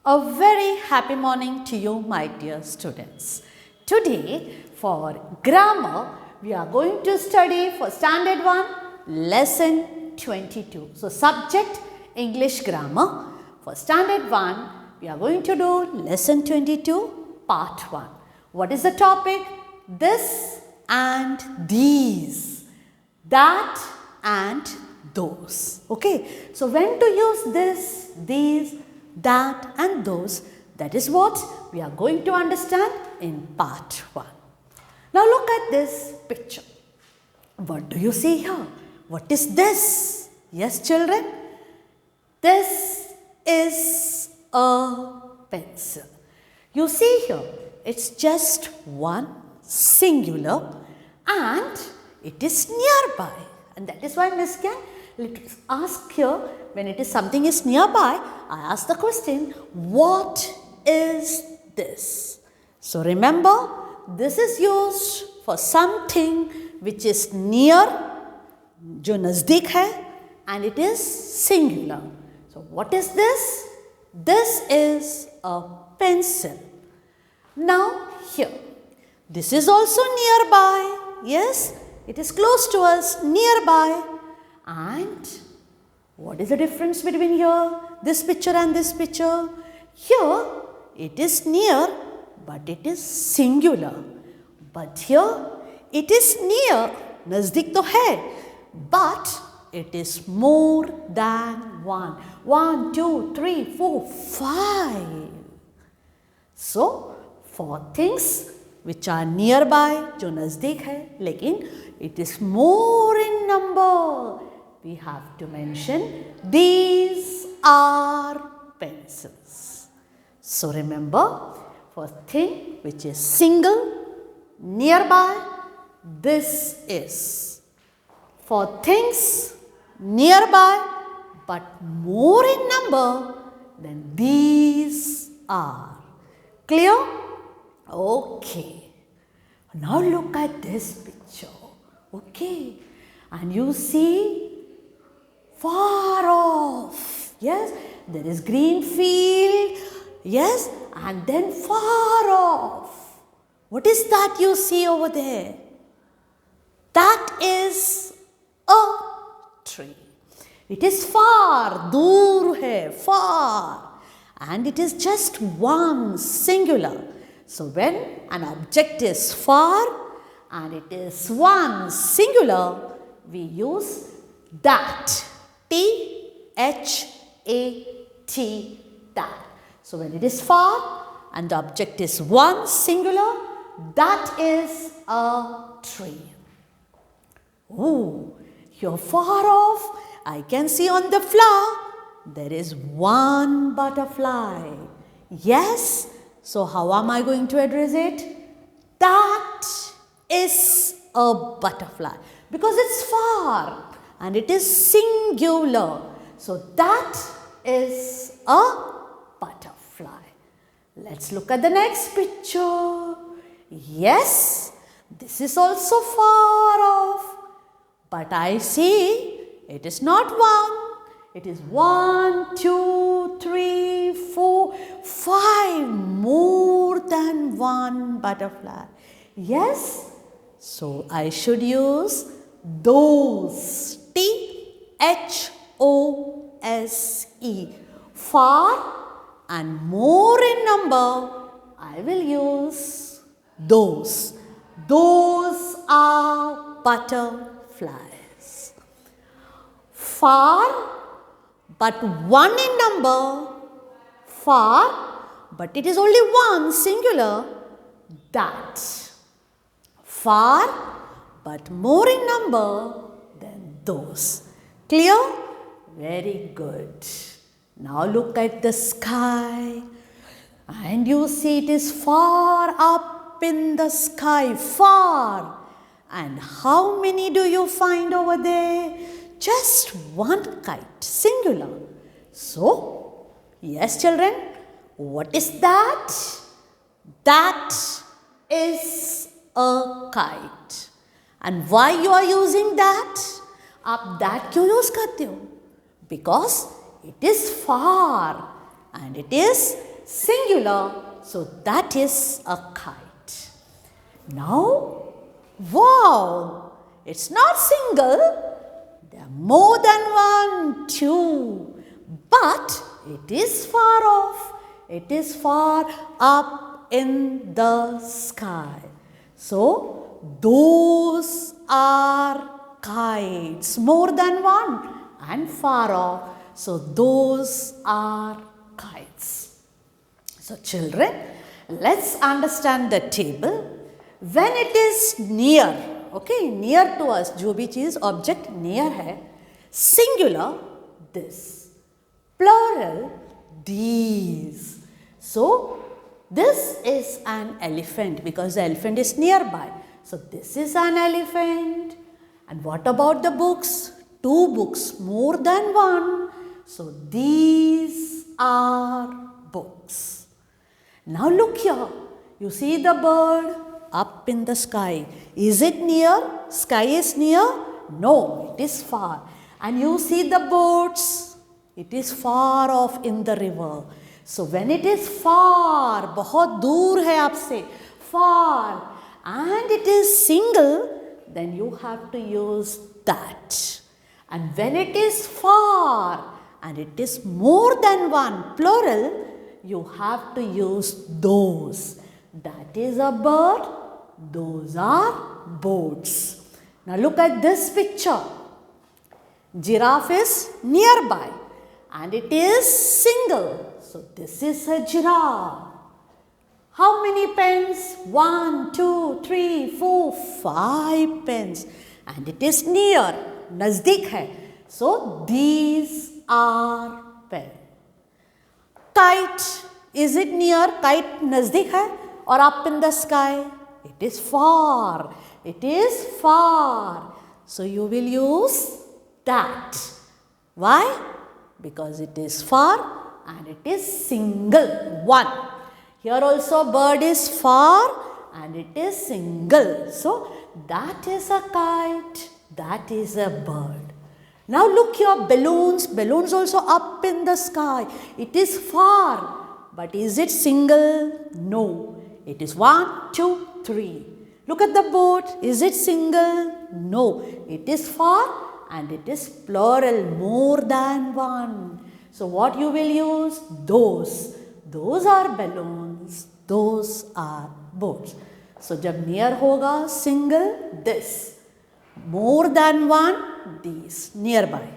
A very happy morning to you, my dear students. Today, for grammar, we are going to study for Standard 1, Lesson 22. So, subject English Grammar. For Standard 1, we are going to do Lesson 22, Part 1. What is the topic? This and these, that and those. Okay, so when to use this, these, that and those, that is what we are going to understand in Part 1. Now look at this picture. What do you see here? What is this? Yes, children? This is a pencil. You see here, it's just one singular and it is nearby. And that is why Miss can ask here, when it is something is nearby, I ask the question, what is this? So remember, this is used for something which is near, जो नज़दीक है, and it is singular. So what is this? This is a pencil. Now here, this is also nearby. Yes, it is close to us, nearby. And what is the difference between here, this picture and this picture? Here, it is near, but it is singular. But here, it is near, nazdik to hai, but it is more than one. 1, 2, 3, 4, 5. So, for things which are nearby, जो नज़दीक है, लेकिन it is more in number, we have to mention these are pencils. So remember, for thing which is single, nearby, this is. For things nearby but more in number, then these are. Clear? Okay. Now look at this picture. Okay. And you see far off. Yes. There is green field. Yes. And then far off. What is that you see over there? That is a tree. It is far. Dur hai. Far. And it is just one singular. So when an object is far and it is one singular, we use that. T-H-A-T, that. So when it is far and the object is one singular, that is a tree. Oh, here far off, I can see on the flower, there is one butterfly. Yes? So how am I going to address it? That is a butterfly. Because it's far and it is singular. So that is a butterfly. Let's look at the next picture. Yes, this is also far off. But I see it is not one. It is 1, 2, 3, 4, 5, more than one butterfly. Yes? So I should use those. T-H-O-S-E. Far and more in number, I will use those. Those are butterflies. Far but one in number, far, but it is only one singular, that. Far, but more in number than those. Clear? Very good. Now look at the sky and you see it is far up in the sky, far. And how many do you find over there? Just one kite, singular. So, yes children, what is that? That is a kite. And why you are using that? आप that क्यों use करते हो? Because it is far and it is singular, so that is a kite. Now, wow, it's not single, there are more than one, two, but it is far off, it is far up in the sky. So, those are kites, more than one and far off. So, those are kites. So, children, let's understand the table. When it is near, okay, near to us, जो भी चीज़ object near है, singular, this, plural, these. So, this is an elephant because the elephant is nearby. So, this is an elephant. And what about the books? Two books, more than one. So, these are books. Now, look here. You see the bird up in the sky. Is it near? Sky is near? No, it is far. And you see the boats. It is far off in the river. So, when it is far, बहुत दूर है आपसे, far, and it is single, then you have to use that. And when it is far and it is more than one, plural, you have to use those. That is a bird, those are boats. Now look at this picture. Giraffe is nearby and it is single. So this is a giraffe. How many pens? 1, 2, 3, 4, 5 pens. And it is near. Nazdik hai. So these are pens. Kite. Is it near? Kite nazdik hai or up in the sky? It is far. It is far. So you will use that. Why? Because it is far and it is single. One. Here also bird is far and it is single. So that is a kite. That is a bird. Now look here, balloons. Balloons also up in the sky. It is far. But is it single? No. It is 1, 2, 3. Look at the boat. Is it single? No. It is far and it is plural, more than one. So what you will use? Those. Those are balloons. Those are boats. So जब near होगा single, this. More than one, these, nearby.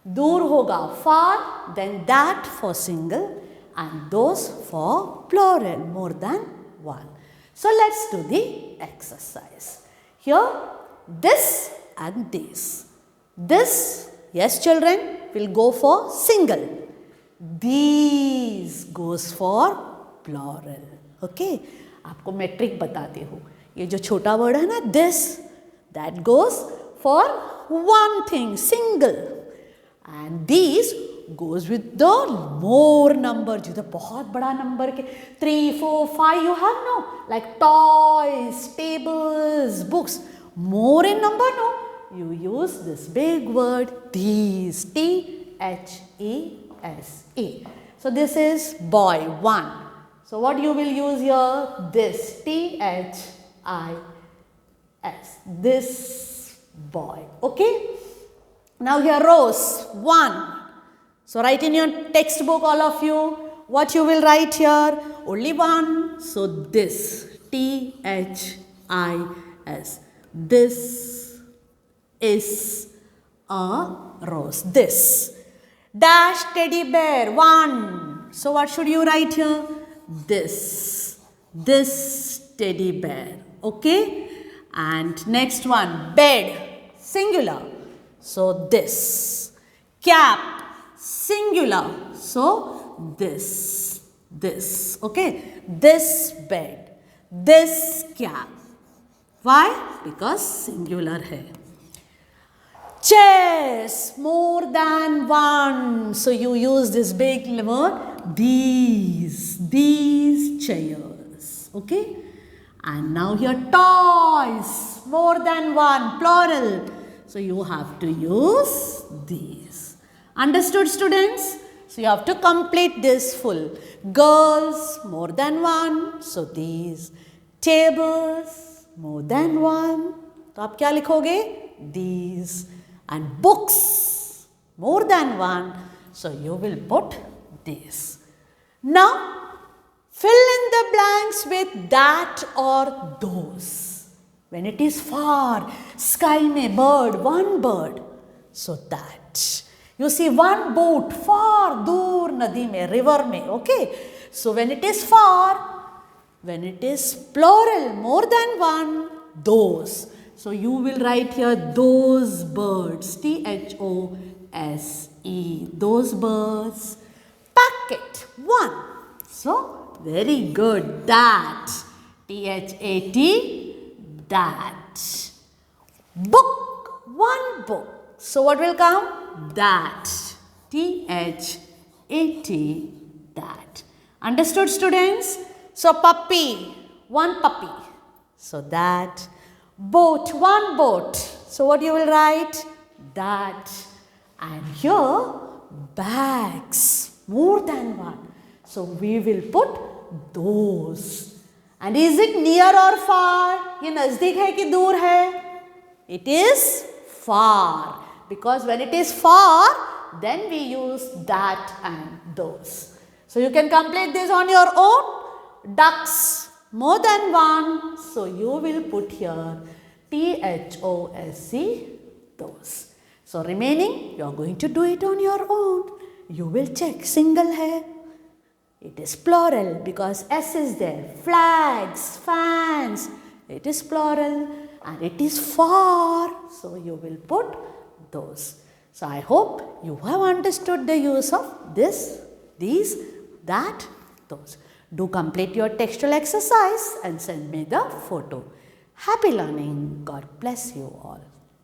दूर होगा far, then that for single and those for plural, more than one. So let's do the exercise. Here, this and this. This, yes children, will go for single. These goes for plural. Okay, आपको metric बताती हूँ. ये जो छोटा word है ना, this, that goes for one thing, single. And these goes with the more number. जो तो बहुत बड़ा number के 3, 4, 5 you have no, like toys, tables, books. More in number no. You use this big word, these, T-H-E-S-E. So this is boy, one. So what you will use here? This, T-H-I-S, this boy, okay? Now here rose, one. So write in your textbook all of you, what you will write here? Only one. So this, T-H-I-S, this is a rose, this. Dash teddy bear, one. So what should you write here? This teddy bear, okay? And next one, bed, singular. So this. Cap, singular. So this, okay? This bed, this cap. Why? Because singular hai. Chairs, more than one. So you use this big word, these chairs, okay? And now here toys, more than one, plural. So you have to use these. Understood, students? So you have to complete this full. Girls, more than one. So these. Tables, more than one. तो आप क्या लिखोगे? These. And books, more than one. So you will put this. Now fill in the blanks with that or those. When it is far, sky में bird, one bird. So that. You see one boat far दूर नदी में, river में, okay? So when it is far, when it is plural, more than one, those. So you will write here those birds, Those, those birds. Packet, one. So very good, that, That, that. Book, one book. So what will come? That, That, that. Understood, students? So puppy, one puppy. So that. Boat, one boat. So what you will write? That. And here bags, more than one. So we will put those. And is it near or far? ये नज़दीक है कि दूर है? It is far. Because when it is far, then we use that and those. So you can complete this on your own. Ducks, more than one. So you will put here THOSC, those. So remaining, you are going to do it on your own. You will check single hai. It is plural because S is there. Flags, fans, it is plural and it is far. So you will put those. So I hope you have understood the use of this, these, that, those. Do complete your textual exercise and send me the photo. Happy learning. God bless you all.